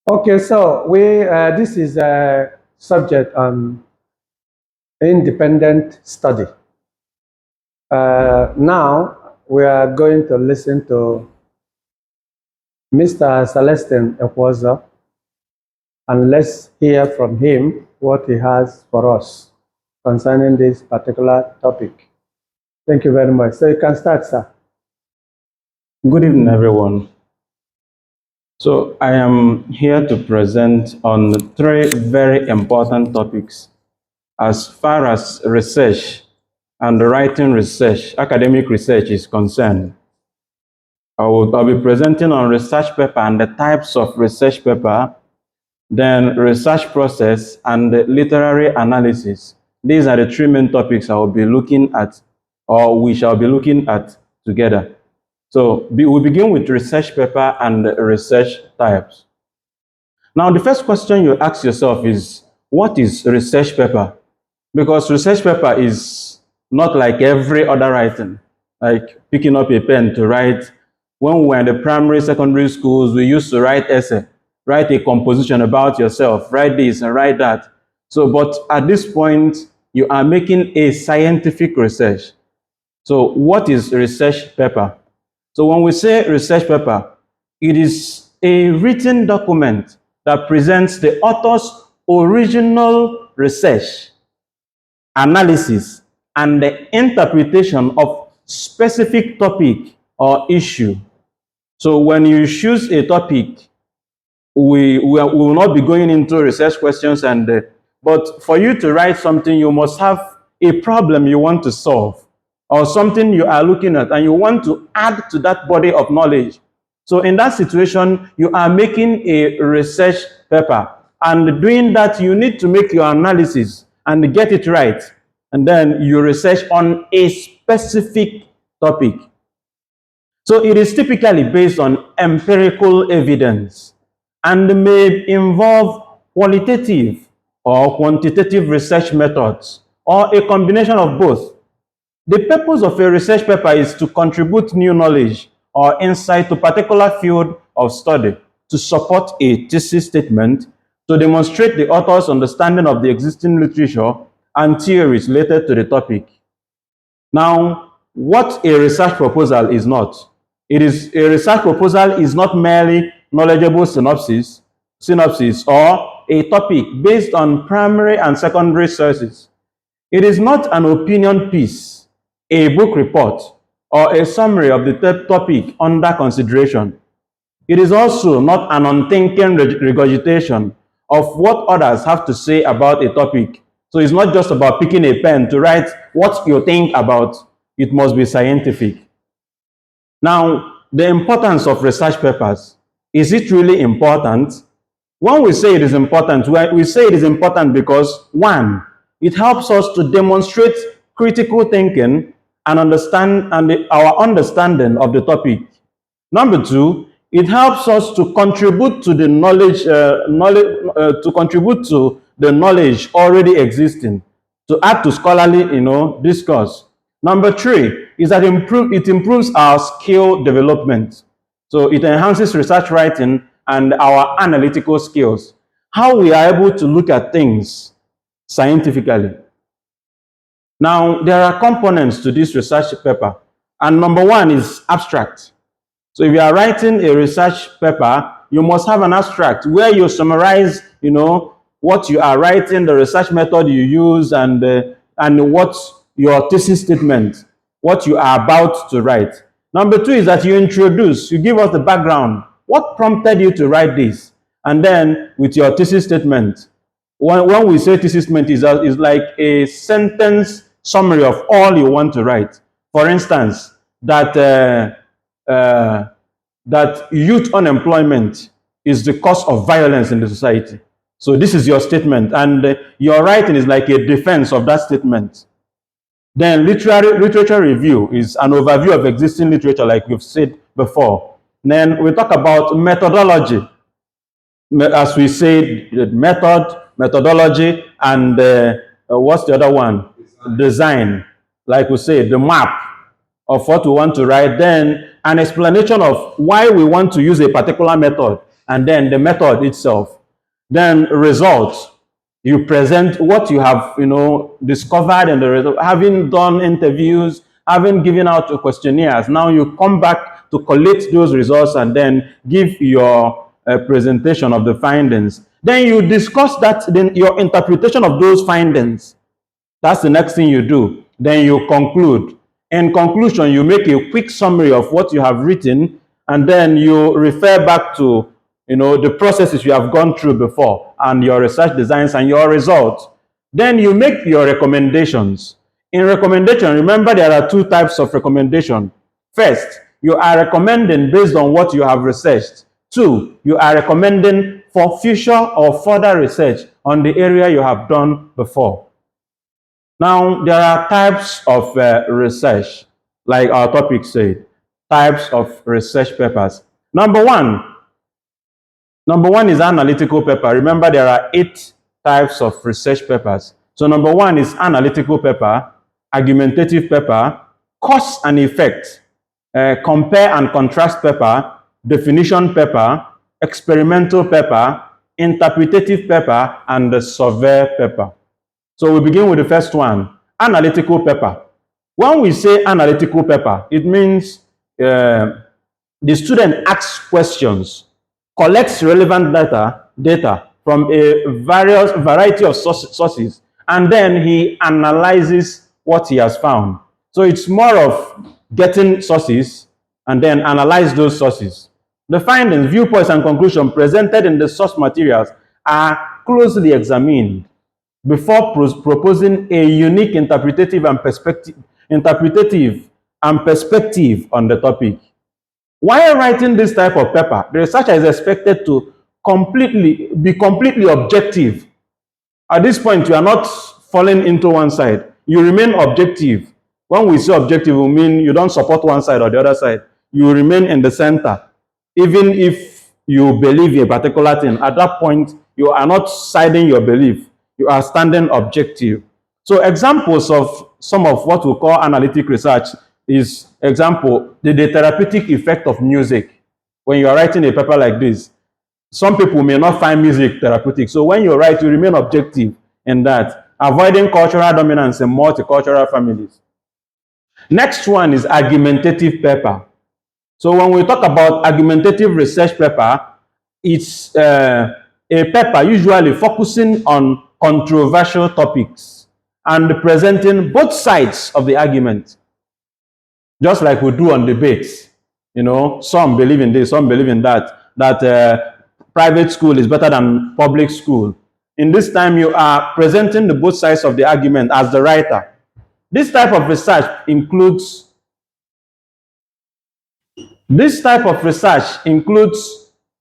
Okay, so this is a subject on independent study. Now we are going to listen to Mr. Celestin Ekwaza, and let's hear from him what he has for us concerning this particular topic. Thank you very much. So you can start, sir. Good evening, everyone. So I am here to present on three very important topics as far as research and writing research, academic research is concerned. I'll be presenting on research paper and the types of research paper, then research process and literary analysis. These are the three main topics I will be looking at, or we shall be looking at together. So we begin with research paper and research types. Now, the first question you ask yourself is, what is research paper? Because research paper is not like every other writing, like picking up a pen to write. When we were in the primary, secondary schools, we used to write essay, write a composition about yourself, write this and write that. So, but at this point, you are making a scientific research. So, what is research paper? So when we say research paper, it is a written document that presents the author's original research, analysis, and the interpretation of specific topic or issue. So when you choose a topic, we will not be going into research questions but for you to write something, you must have a problem you want to solve or something you are looking at and you want to add to that body of knowledge. So in that situation, you are making a research paper, and doing that, you need to make your analysis and get it right, and then you research on a specific topic. So it is typically based on empirical evidence and may involve qualitative or quantitative research methods or a combination of both. The purpose of a research paper is to contribute new knowledge or insight to a particular field of study, to support a thesis statement, to demonstrate the author's understanding of the existing literature and theories related to the topic. Now, what a research proposal is not. A research proposal is not merely knowledgeable synopsis or a topic based on primary and secondary sources. It is not an opinion piece, a book report, or a summary of the topic under consideration. It is also not an unthinking regurgitation of what others have to say about a topic. So it's not just about picking a pen to write what you think about. It must be scientific. Now, the importance of research papers. Is it really important? When we say it is important, we say it is important because, one, it helps us to demonstrate critical thinking and our understanding of the topic. Number two, it helps us to contribute to the contribute to the knowledge already existing, to add to scholarly, discourse. Number three is that it improves our skill development. So it enhances research writing and our analytical skills. How we are able to look at things scientifically. Now, there are components to this research paper, and number one is abstract. So if you are writing a research paper, you must have an abstract where you summarize, what you are writing, the research method you use, and what your thesis statement, what you are about to write. Number two is that you give us the background. What prompted you to write this? And then with your thesis statement, when we say thesis statement is like a sentence summary of all you want to write. For instance, that youth unemployment is the cause of violence in the society. So this is your statement, and your writing is like a defense of that statement. Then literature review is an overview of existing literature, like we've said before. Then we talk about methodology, as we said, methodology, and what's the other one? Design, like we say, the map of what we want to write. Then an explanation of why we want to use a particular method. and then the method itself. Then results. You present what you have, discovered in the result. Having done interviews, having given out questionnaires, now you come back to collect those results and then give your presentation of the findings. Then you discuss that, then your interpretation of those findings. That's the next thing you do. Then you conclude. In conclusion, you make a quick summary of what you have written, and then you refer back to the processes you have gone through before and your research designs and your results. Then you make your recommendations. In recommendation, remember there are two types of recommendation. First, you are recommending based on what you have researched. Two, you are recommending for future or further research on the area you have done before. Now, there are types of research, like our topic said, types of research papers. Number one is analytical paper. Remember, there are 8 types of research papers. So number 1 is analytical paper, argumentative paper, cause and effect, compare and contrast paper, definition paper, experimental paper, interpretative paper, and the survey paper. So we begin with the first one, analytical paper. When we say analytical paper, it means the student asks questions, collects relevant data from a variety of sources, and then he analyzes what he has found. So it's more of getting sources and then analyze those sources. The findings, viewpoints, and conclusions presented in the source materials are closely examined before proposing a unique interpretative and perspective on the topic. While writing this type of paper, the researcher is expected to be completely objective. At this point, you are not falling into one side. You remain objective. When we say objective, we mean you don't support one side or the other side. You remain in the center. Even if you believe a particular thing, at that point, you are not siding your belief. You are standing objective. So examples of some of what we call analytic research is, example, the therapeutic effect of music. When you are writing a paper like this, some people may not find music therapeutic. So when you write, you remain objective in that, avoiding cultural dominance in multicultural families. Next one is argumentative paper. So when we talk about argumentative research paper, it's a paper usually focusing on controversial topics and presenting both sides of the argument. Just like we do on debates. Some believe in this, some believe in that private school is better than public school. In this time, you are presenting the both sides of the argument as the writer. This type of research includes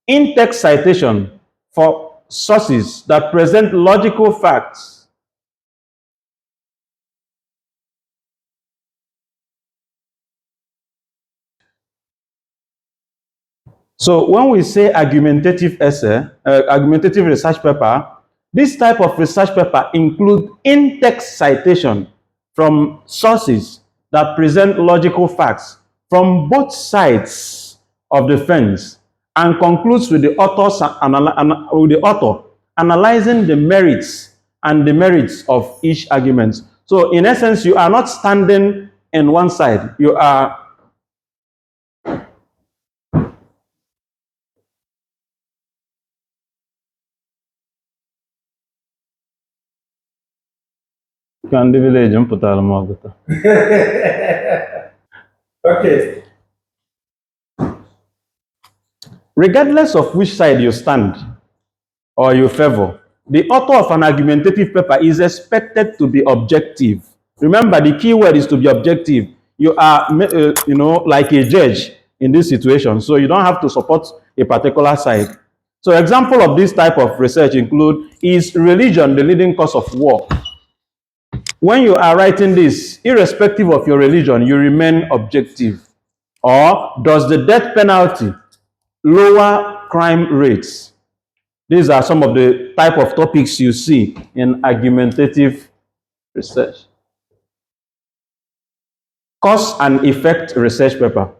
in-text citation for sources that present logical facts. So when we say argumentative research paper, this type of research paper includes in-text citation from sources that present logical facts from both sides of the fence and concludes with the author analyzing the merits and demerits of each argument. So in essence, you are not standing in one side. You are Okay. Regardless of which side you stand or you favor, the author of an argumentative paper is expected to be objective. Remember, the key word is to be objective. You are, like a judge in this situation, so you don't have to support a particular side. So example of this type of research include, is religion the leading cause of war? When you are writing this, irrespective of your religion, you remain objective. Or does the death penalty lower crime rates? These are some of the type of topics you see in argumentative research. Cause and effect research paper.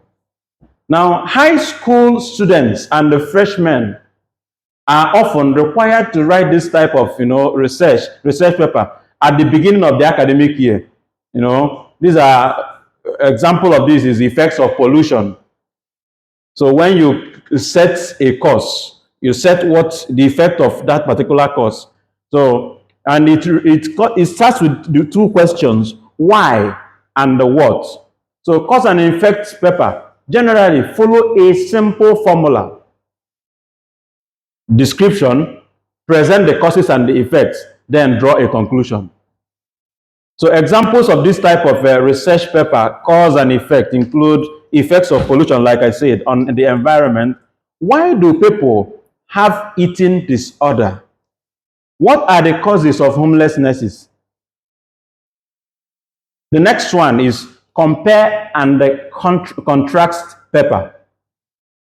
Now, high school students and the freshmen are often required to write this type of research paper at the beginning of the academic year. These are example of this is effects of pollution. So when you set a course, you set what the effect of that particular course. So and it starts with the two questions: why and the what. So cause and effect paper generally follow a simple formula: description, present the causes and the effects, then draw a conclusion. So examples of this type of research paper, cause and effect, include effects of pollution, like I said, on the environment. Why do people have eating disorder? What are the causes of homelessness? The next one is compare and contrast paper.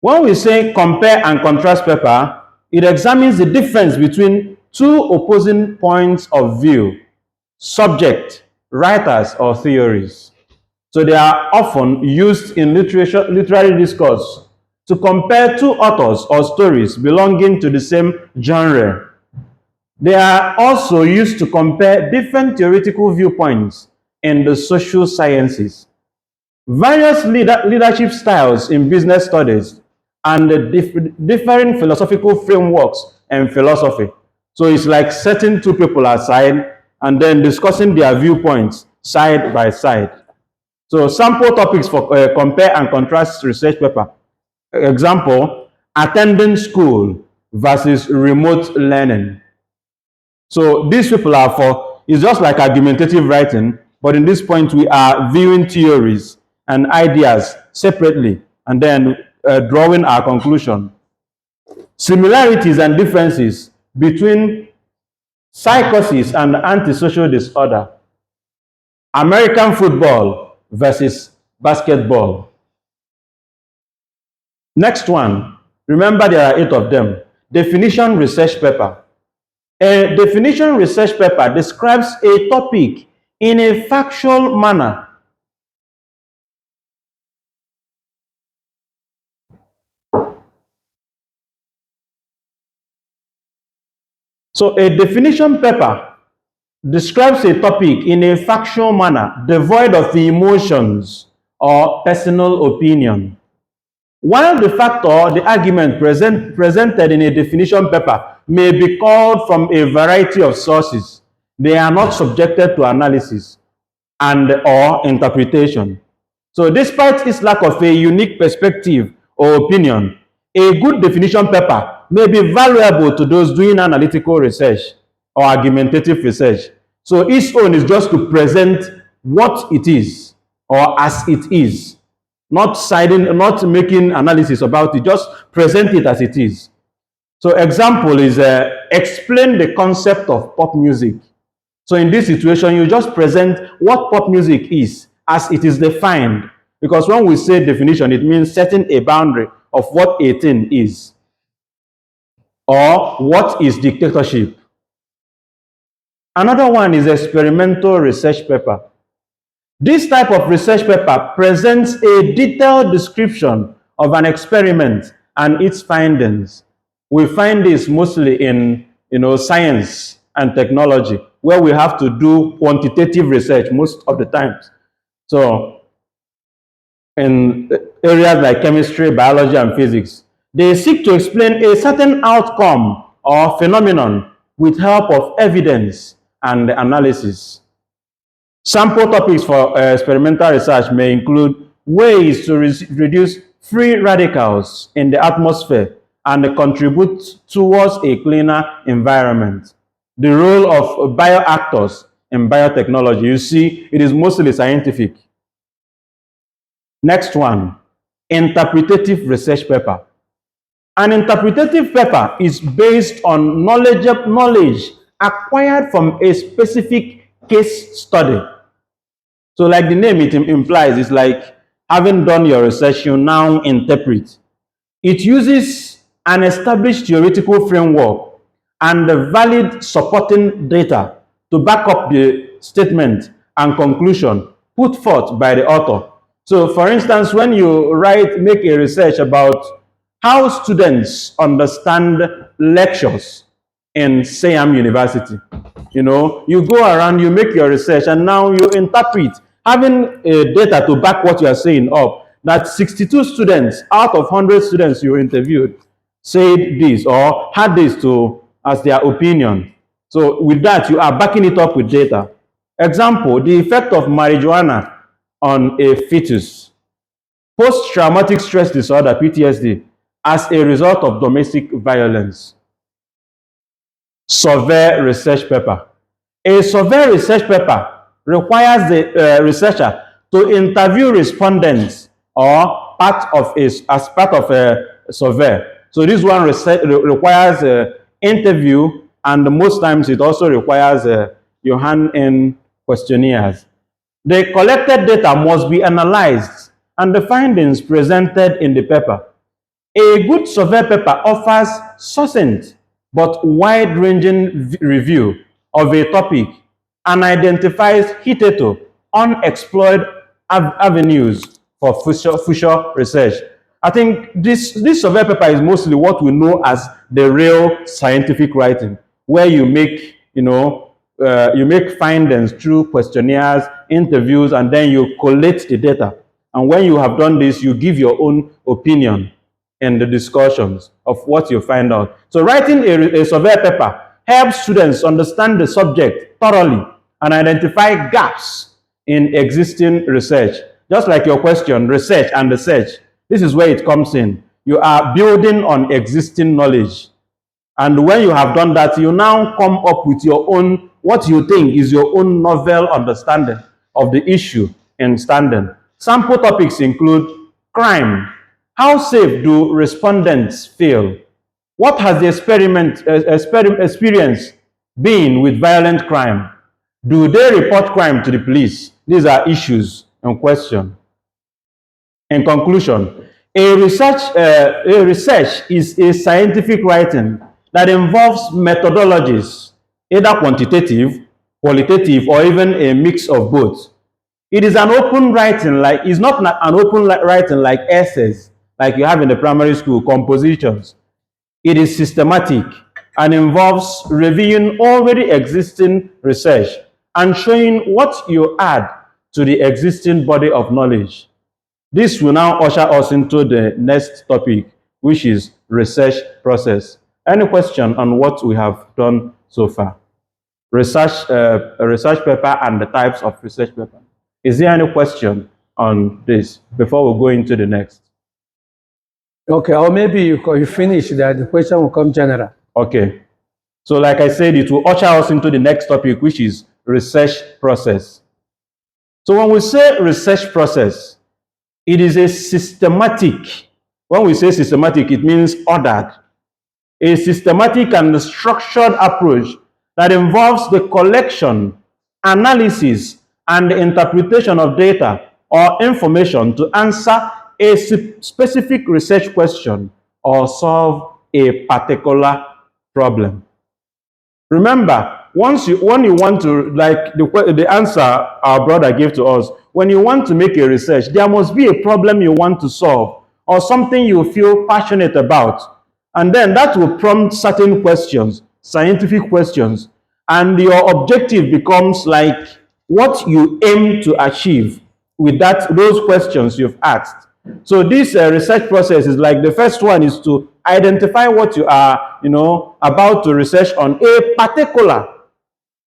When we say compare and contrast paper, it examines the difference between two opposing points of view, subject, writers, or theories. So they are often used in literary discourse to compare two authors or stories belonging to the same genre. They are also used to compare different theoretical viewpoints in the social sciences. Various leadership styles in business studies and the differing philosophical frameworks and philosophy. So it's like setting two people aside and then discussing their viewpoints side by side. So sample topics for compare and contrast research paper. Example, attending school versus remote learning. So these people are for, it's just like argumentative writing, but in this point we are viewing theories and ideas separately and then drawing our conclusion. Similarities and differences between psychosis and antisocial disorder. American football versus basketball. Next one, remember there are 8 of them. Definition research paper. A definition research paper describes a topic in a factual manner. So a definition paper describes a topic in a factual manner, devoid of emotions or personal opinion. While the fact or the argument presented in a definition paper may be called from a variety of sources, they are not subjected to analysis and or interpretation. So despite its lack of a unique perspective or opinion, a good definition paper may be valuable to those doing analytical research or argumentative research. So its own is just to present what it is or as it is, not making analysis about it, just present it as it is. So example is explain the concept of pop music. So in this situation, you just present what pop music is as it is defined. Because when we say definition, it means setting a boundary of what a thing is. Or what is dictatorship. Another one is experimental research paper. This type of research paper presents a detailed description of an experiment and its findings. We find this mostly in science and technology, where we have to do quantitative research most of the times. So in areas like chemistry, biology, and physics, they seek to explain a certain outcome or phenomenon with help of evidence and analysis. Sample topics for experimental research may include ways to reduce free radicals in the atmosphere and contribute towards a cleaner environment. The role of bioactors in biotechnology. You see, it is mostly scientific. Next one, interpretative research paper. An interpretative paper is based on knowledge acquired from a specific case study. So like the name it implies, it's like having done your research, you now interpret. It uses an established theoretical framework and the valid supporting data to back up the statement and conclusion put forth by the author. So for instance, when you make a research about how students understand lectures in Siam University. You know, you go around, you make your research, and now you interpret, having data to back what you are saying up, that 62 students out of 100 students you interviewed said this or had this to as their opinion. So with that, you are backing it up with data. Example, the effect of marijuana on a fetus. Post-traumatic stress disorder, PTSD, as a result of domestic violence. Survey research paper. A survey research paper requires the researcher to interview respondents or as part of a survey. So this one requires interview, and most times it also requires your hand-in questionnaires. The collected data must be analyzed and the findings presented in the paper. A good survey paper offers succinct but wide-ranging review of a topic and identifies hitherto unexplored avenues for future research. I think this survey paper is mostly what we know as the real scientific writing, where you make, you make findings through questionnaires, interviews, and then you collate the data. And when you have done this, you give your own opinion in the discussions of what you find out. So writing a survey paper helps students understand the subject thoroughly and identify gaps in existing research. Just like your question, research and research, this is where it comes in. You are building on existing knowledge. And when you have done that, you now come up with your own, what you think is your own novel understanding of the issue in standing. Sample topics include crime. How safe do respondents feel? What has the experience been with violent crime? Do they report crime to the police? These are issues in question. In conclusion, a research is a scientific writing that involves methodologies, either quantitative, qualitative, or even a mix of both. It is an open writing, it's not an open writing like essays, like you have in the primary school, compositions. It is systematic and involves reviewing already existing research and showing what you add to the existing body of knowledge. This will now usher us into the next topic, which is research process. Any question on what we have done so far? Research paper and the types of research paper. Is there any question on this before we go into the next? Okay, or maybe you finish that, the question will come general. Okay. So like I said, it will usher us into the next topic, which is research process. So when we say research process, it is a systematic. When we say systematic, it means ordered. A systematic and structured approach that involves the collection, analysis, and the interpretation of data or information to answer a specific research question or solve a particular problem. Remember, when you want to, like the answer our brother gave to us, when you want to make a research, there must be a problem you want to solve or something you feel passionate about. And then that will prompt certain questions, scientific questions, and your objective becomes like what you aim to achieve with those questions you've asked. So this research process is like, the first one is to identify what you are, about to research on a particular,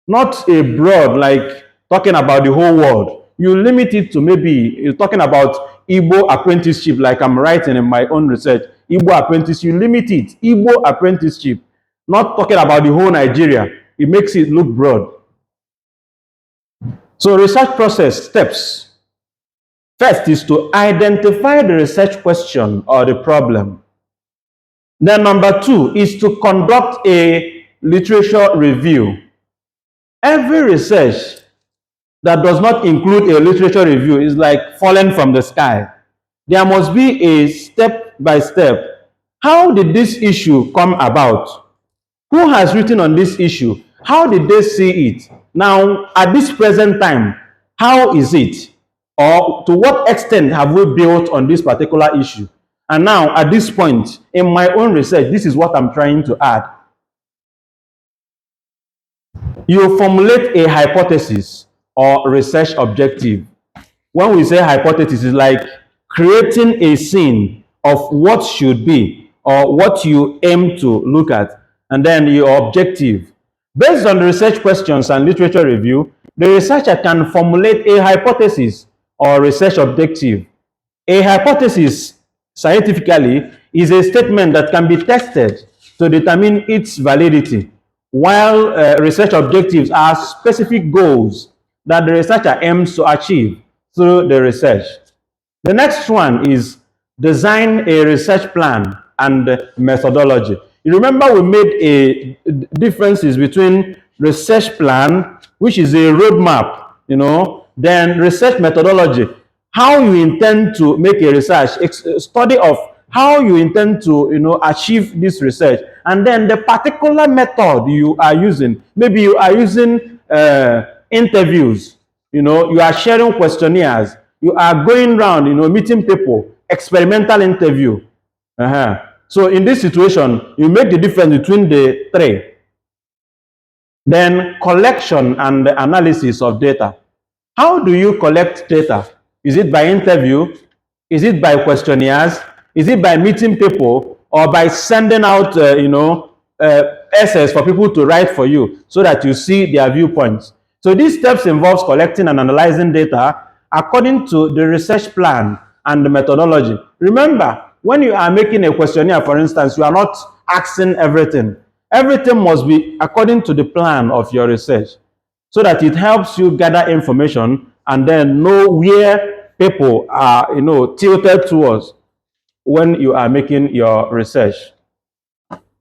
not a broad, like talking about the whole world. You limit it to maybe you're talking about Igbo apprenticeship, like I'm writing in my own research. Igbo apprenticeship, you limit it. Igbo apprenticeship, not talking about the whole Nigeria. It makes it look broad. So research process steps. First is to identify the research question or the problem. Then number two is to conduct a literature review. Every research that does not include a literature review is like falling from the sky. There must be a step by step. How did this issue come about? Who has written on this issue? How did they see it? Now, at this present time, how is it? Or to what extent have we built on this particular issue? And now, at this point, in my own research, this is what I'm trying to add. You formulate a hypothesis or research objective. When we say hypothesis, it's like creating a scene of what should be or what you aim to look at, and then your objective. Based on the research questions and literature review, the researcher can formulate a hypothesis or research objective. A hypothesis, scientifically, is a statement that can be tested to determine its validity, while research objectives are specific goals that the researcher aims to achieve through the research. The next one is design a research plan and methodology. You remember we made a differences between research plan, which is a roadmap, then research methodology, how you intend to make a research, study of how you intend to achieve this research, and then the particular method you are using. Maybe you are using interviews, you are sharing questionnaires, you are going around meeting people, experimental interview. So in this situation, you make the difference between the three. Then collection and analysis of data. How do you collect data? Is it by interview? Is it by questionnaires? Is it by meeting people, or by sending out essays for people to write for you so that you see their viewpoints? So these steps involves collecting and analyzing data according to the research plan and the methodology. Remember, when you are making a questionnaire, for instance, you are not asking everything. Everything must be according to the plan of your research, so that it helps you gather information and then know where people are, tilted towards when you are making your research.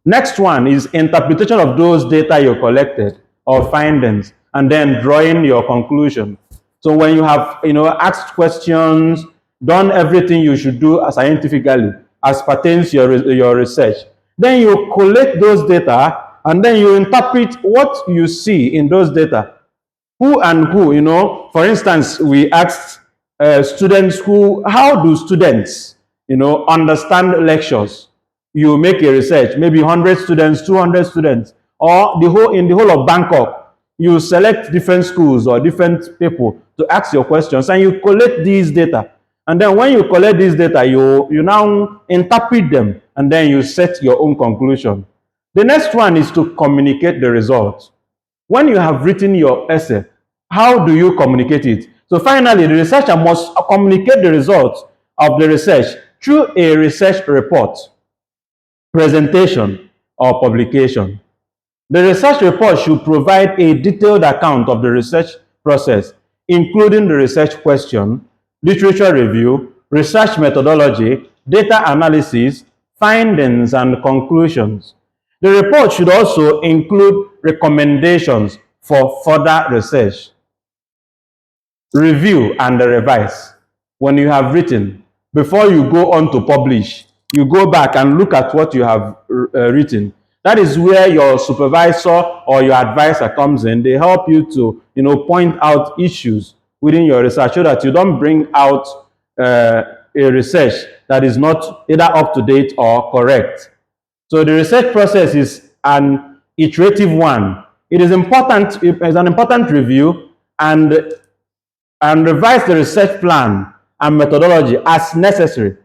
Next one is interpretation of those data you collected or findings, and then drawing your conclusion. So when you have, asked questions, done everything you should do scientifically as pertains to your research, then you collect those data and then you interpret what you see in those data. Who and who, for instance, we asked students how do students, understand lectures? You make a research, maybe 100 students, 200 students, or in the whole of Bangkok, you select different schools or different people to ask your questions, and you collect these data. And then when you collect these data, you now interpret them, and then you set your own conclusion. The next one is to communicate the results. When you have written your essay, how do you communicate it? So finally, the researcher must communicate the results of the research through a research report, presentation, or publication. The research report should provide a detailed account of the research process, including the research question, literature review, research methodology, data analysis, findings, and conclusions. The report should also include recommendations for further research. Review and revise. When you have written, before you go on to publish, you go back and look at what you have written. That is where your supervisor or your advisor comes in. They help you to, point out issues within your research so that you don't bring out a research that is not either up to date or correct. So the research process is an iterative one. It is important, it's an important review and revise the research plan and methodology as necessary.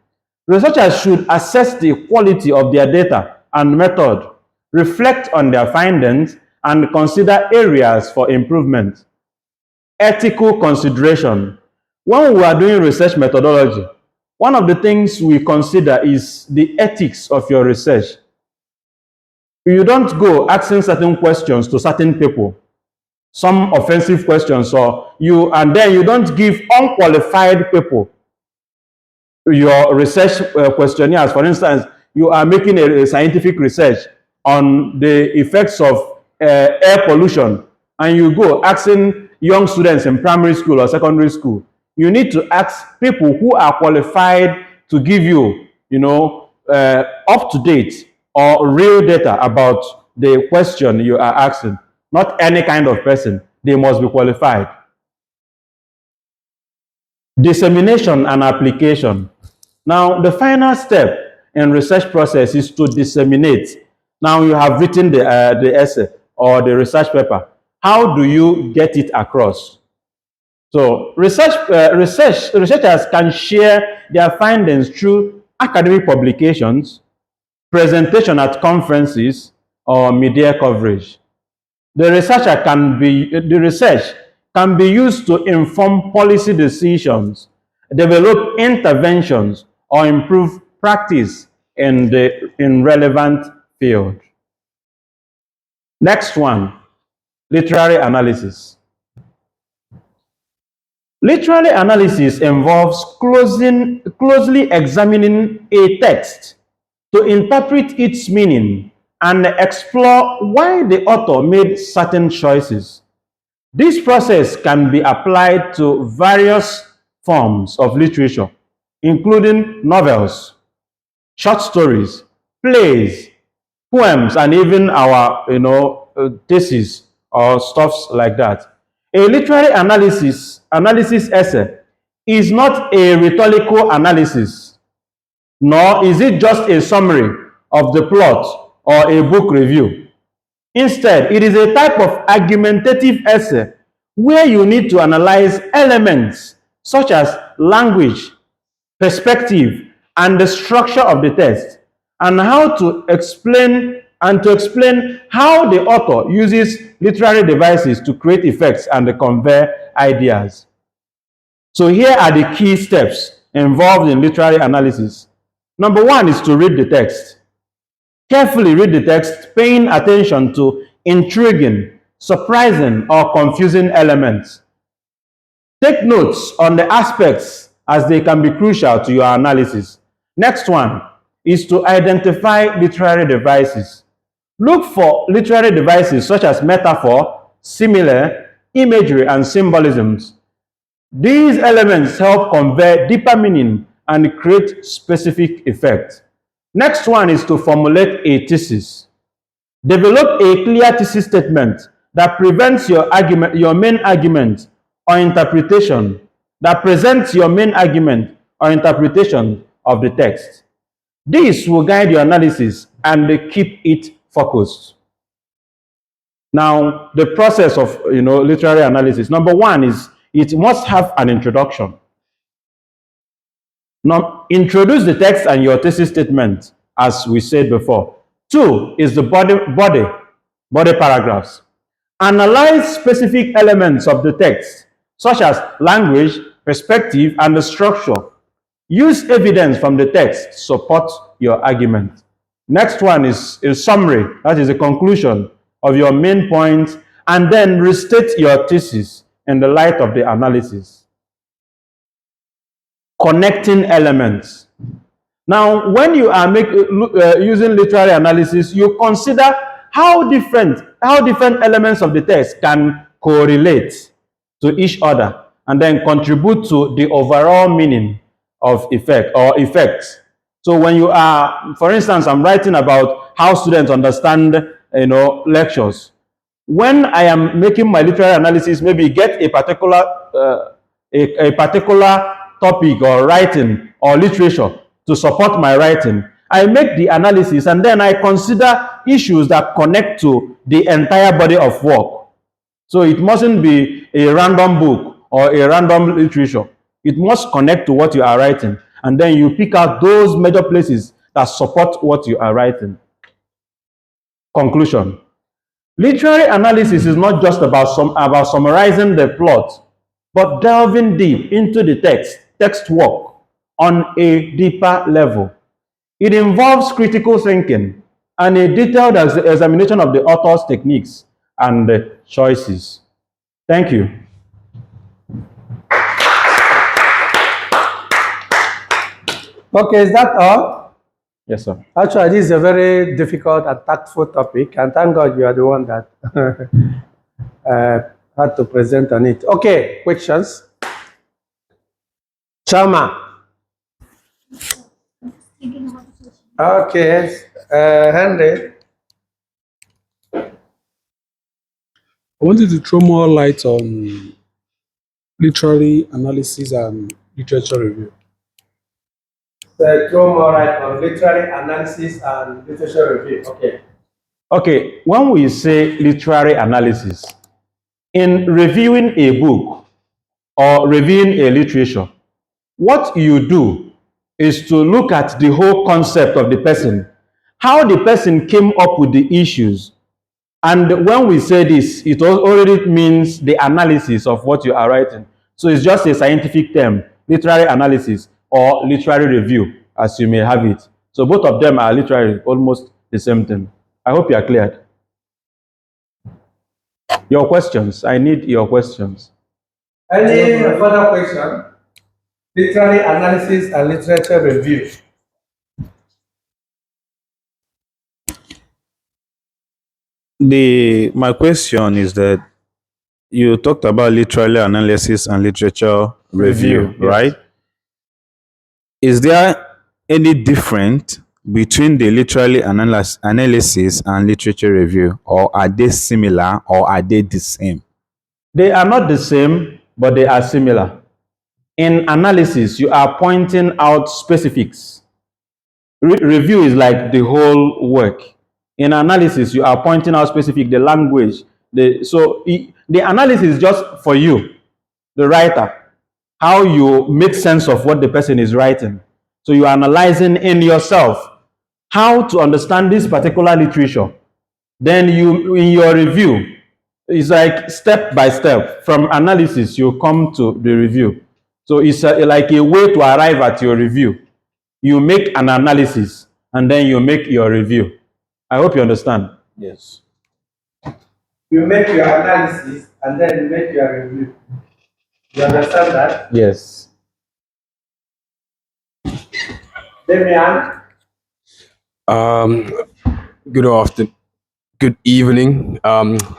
Researchers should assess the quality of their data and method, reflect on their findings, and consider areas for improvement. Ethical consideration. When we are doing research methodology, one of the things we consider is the ethics of your research. You don't go asking certain questions to certain people, some offensive questions, and then you don't give unqualified people your research questionnaires. For instance, you are making a scientific research on the effects of air pollution, and you go asking young students in primary school or secondary school. You need to ask people who are qualified to give you, up to date or real data about the question you are asking. Not any kind of person. They must be qualified. Dissemination and application. Now, the final step in research process is to disseminate. Now you have written the essay or the research paper. How do you get it across? So researchers can share their findings through academic publications, presentation at conferences, or media coverage. The research can be used to inform policy decisions, develop interventions, or improve practice in relevant field. Next one, literary analysis. Literary analysis involves closely examining a text to interpret its meaning and explore why the author made certain choices. This process can be applied to various forms of literature, including novels, short stories, plays, poems, and even our thesis or stuffs like that. A literary analysis essay is not a rhetorical analysis, nor is it just a summary of the plot or a book review. Instead, it is a type of argumentative essay where you need to analyze elements such as language, perspective, and the structure of the text, and to explain how the author uses literary devices to create effects and convey ideas. So here are the key steps involved in literary analysis. Number one is to read the text. Carefully read the text, paying attention to intriguing, surprising, or confusing elements. Take notes on the aspects as they can be crucial to your analysis. Next one is to identify literary devices. Look for literary devices such as metaphor, simile, imagery, and symbolisms. These elements help convey deeper meaning and create specific effect. Next one is to formulate a thesis. Develop a clear thesis statement that presents your main argument or interpretation, of the text. This will guide your analysis and keep it focused. Now, the process of literary analysis. Number one is it must have an introduction. Now, introduce the text and your thesis statement, as we said before. Two is the body paragraphs. Analyze specific elements of the text, such as language, perspective, and the structure. Use evidence from the text to support your argument. Next one is a summary, that is a conclusion of your main points, and then restate your thesis in the light of the analysis. Connecting elements. Now, when you are using literary analysis, you consider how different elements of the text can correlate to each other and then contribute to the overall meaning of effects. So when you are, for instance, I'm writing about how students understand, lectures. When I am making my literary analysis, maybe get a particular topic or writing or literature to support my writing, I make the analysis and then I consider issues that connect to the entire body of work. So it mustn't be a random book or a random literature. It must connect to what you are writing, and then you pick out those major places that support what you are writing. Conclusion. Literary analysis is not just about summarizing the plot, but delving deep into the text work on a deeper level. It involves critical thinking and a detailed examination of the author's techniques and choices. Thank you. Okay, is that all? Yes, sir. Actually, this is a very difficult and tactful topic, and thank God you are the one that had to present on it. Okay, questions? Chama. Okay, Henry. I wanted to throw more light on literary analysis and literature review. So throw more light on literary analysis and literature review. Okay. Okay, when we say literary analysis, in reviewing a book or reviewing a literature, what you do is to look at the whole concept of the person, how the person came up with the issues. And when we say this, it already means the analysis of what you are writing. So it's just a scientific term, literary analysis or literary review, as you may have it. So both of them are literally almost the same thing. I hope you are cleared. Your questions, I need your questions. Any further question? Literary analysis and literature review. My question is that you talked about literary analysis and literature review, Yes. right? Is there any difference between the literary analysis and literature review, or are they similar, or are they the same? They are not the same, but they are similar. In analysis, you are pointing out specifics. Review is like the whole work. In analysis, you are pointing out specific, the language. The analysis is just for you, the writer, how you make sense of what the person is writing. So you are analyzing in yourself how to understand this particular literature. Then you, in your review, it's like step by step. From analysis, you come to the review. So it's like a way to arrive at your review. You make an analysis and then you make your review. I hope you understand. Yes. You make your analysis and then you make your review. You understand that? Yes. Damian? Good afternoon. Good evening.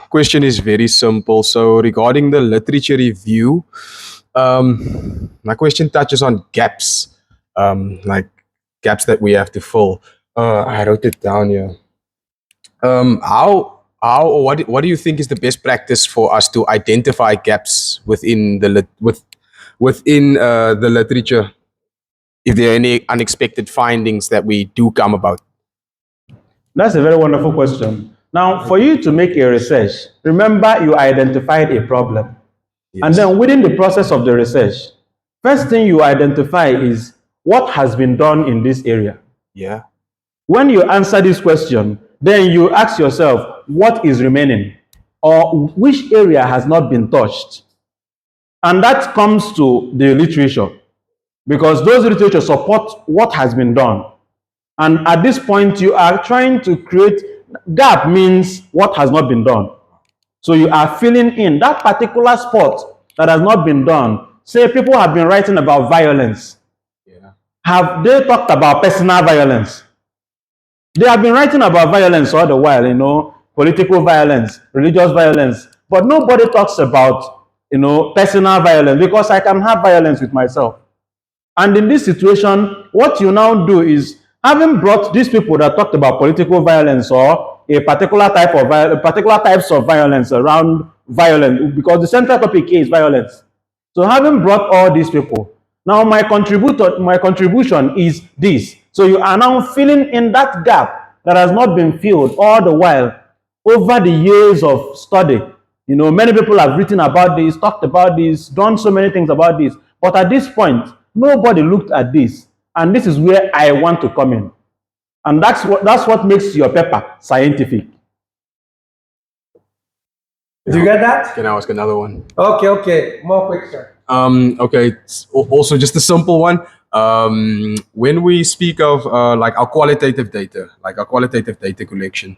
Question is very simple. So regarding the literature review, my question touches on gaps, like gaps that we have to fill. I wrote it down here. How or what do you think is the best practice for us to identify gaps within the literature? If there are any unexpected findings that we do come about. That's a very wonderful question. Now, for you to make a research, remember you identified a problem. And then within the process of the research, first thing you identify is what has been done in this area. Yeah. When you answer this question, then you ask yourself, what is remaining? Or which area has not been touched? And that comes to the literature, because those literature support what has been done. And at this point, you are trying to create gap, means what has not been done. So you are filling in that particular spot that has not been done. Say people have been writing about violence. Yeah. Have they talked about personal violence? They have been writing about violence all the while, political violence, religious violence, but nobody talks about, personal violence, because I can have violence with myself. And in this situation, what you now do is, having brought these people that talked about political violence or a particular particular types of violence around violence, because the central topic here is violence. So having brought all these people, now my contribution is this. So you are now filling in that gap that has not been filled all the while over the years of study. Many people have written about this, talked about this, done so many things about this. But at this point, nobody looked at this. And this is where I want to come in. And that's what makes your paper scientific. Do you get that? Can I ask another one? Okay. More question. Okay. Also, just a simple one. When we speak of like our qualitative data collection,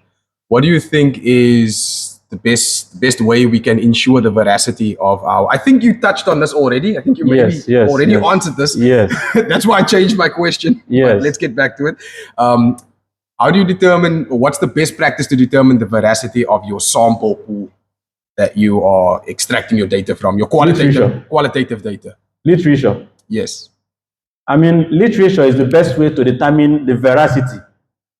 what do you think is the best way we can ensure the veracity of our? I think you touched on this already. I think you maybe already answered this. Yes. That's why I changed my question. Yes. But let's get back to it. How do you determine, what's the best practice to determine the veracity of your sample pool that you are extracting your data from, your qualitative data? Literature. Yes. I mean, literature is the best way to determine the veracity,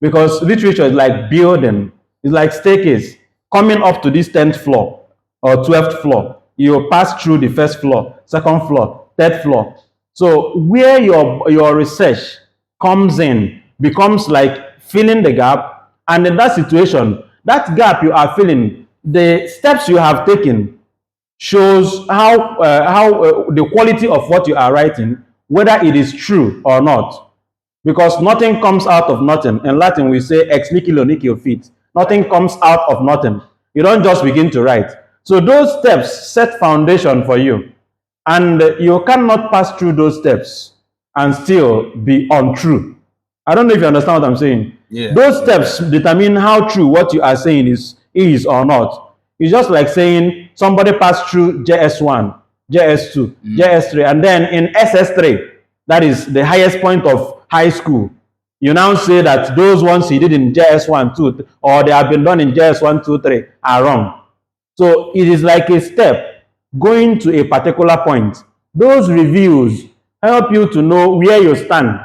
because literature is like building, it's like staircase. Coming up to this 10th floor or 12th floor, you pass through the first floor, second floor, third floor. So where your research comes in, becomes like filling the gap. And in that situation, that gap you are filling, the steps you have taken shows how the quality of what you are writing, whether it is true or not. Because nothing comes out of nothing. In Latin, we say ex nihilo nihil fit. Nothing comes out of nothing. You don't just begin to write. So those steps set foundation for you. And you cannot pass through those steps and still be untrue. I don't know if you understand what I'm saying. Yeah. Those steps determine how true what you are saying is or not. It's just like saying somebody passed through JS1, JS2, JS3, and then in SS3, that is the highest point of high school, you now say that those ones he did in JS1, 2, or they have been done in JS1, 2, 3 are wrong. So it is like a step going to a particular point. Those reviews help you to know where you stand.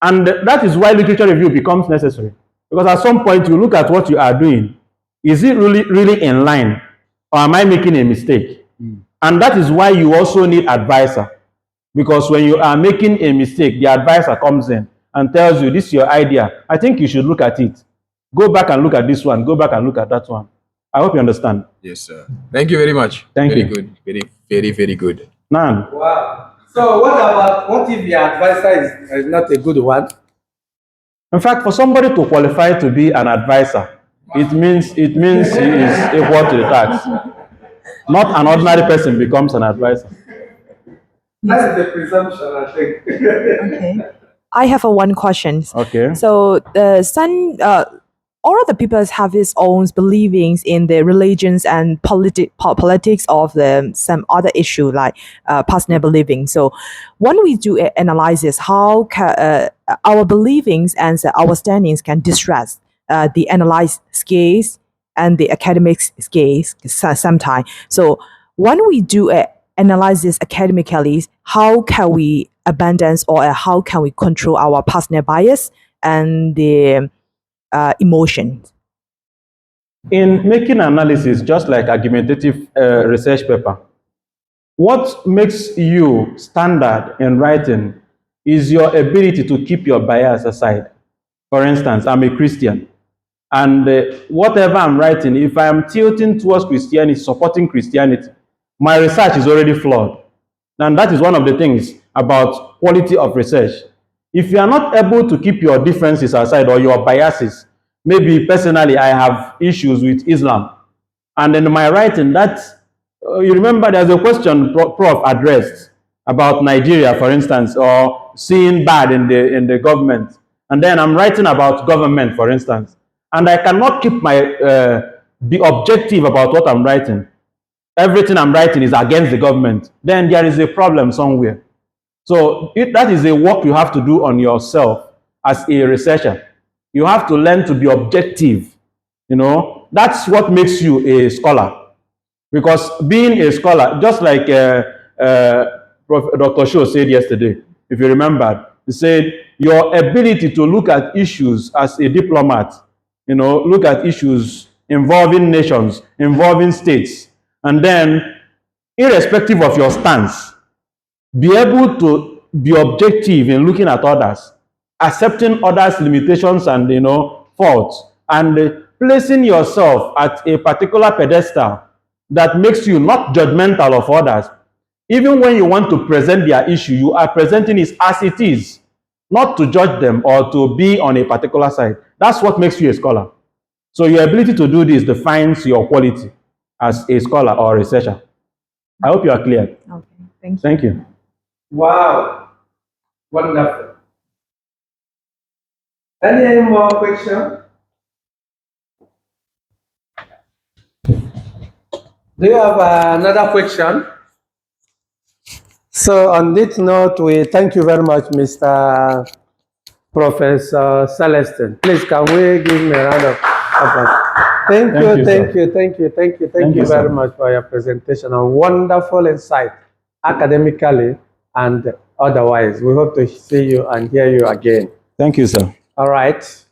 And that is why literature review becomes necessary. Because at some point you look at what you are doing. Is it really in line? Or am I making a mistake? And that is why you also need advisor. Because when you are making a mistake, the advisor comes in and tells you, this is your idea. I think you should look at it. Go back and look at this one. Go back and look at that one. I hope you understand. Yes, sir. Thank you very much. Thank very you. Good. Very good. Nan. Wow. So what if the advisor is not a good one? In fact, for somebody to qualify to be an advisor, it means he is equal to the task. Not an ordinary person becomes an advisor. That's the presumption, I think. Okay. I have one question. Okay. So all of the people have his own beliefs in the religions and politics of some other issue like personal believing. So when we do analysis, how can our beliefs and our standings can distress the analyzed scales and the academic scales sometimes. So when we do analysis academically, how can we abandon or how can we control our personal bias and the emotions? In making analysis, just like argumentative research paper, what makes you standard in writing is your ability to keep your bias aside. For instance, I'm a Christian, and whatever I'm writing, if I am tilting towards Christianity, supporting Christianity, my research is already flawed. And that is one of the things about quality of research. If you are not able to keep your differences aside or your biases, maybe personally I have issues with Islam, and in my writing, you remember there's a question Prof addressed about Nigeria, for instance, or seeing bad in the government, and then I'm writing about government, for instance, and I cannot keep be objective about what I'm writing. Everything I'm writing is against the government. Then there is a problem somewhere. So that is a work you have to do on yourself as a researcher. You have to learn to be objective. You know, that's what makes you a scholar. Because being a scholar, just like Dr. Shaw said yesterday, if you remember, he said, your ability to look at issues as a diplomat, you know, look at issues involving nations, involving states, and then, irrespective of your stance, be able to be objective in looking at others, accepting others' limitations and, you know, faults, and placing yourself at a particular pedestal that makes you not judgmental of others. Even when you want to present their issue, you are presenting it as it is, not to judge them or to be on a particular side. That's what makes you a scholar. So your ability to do this defines your quality as a scholar or a researcher. I hope you are clear. Okay, thank you. Thank you. Wow. Wonderful. Any more questions? Do you have another question? So on this note, we thank you very much, Mr. Professor Celestin. Please, can we give him a round of applause? Thank you very much for your presentation. A wonderful insight, academically and otherwise. We hope to see you and hear you again. Thank you, sir. All right.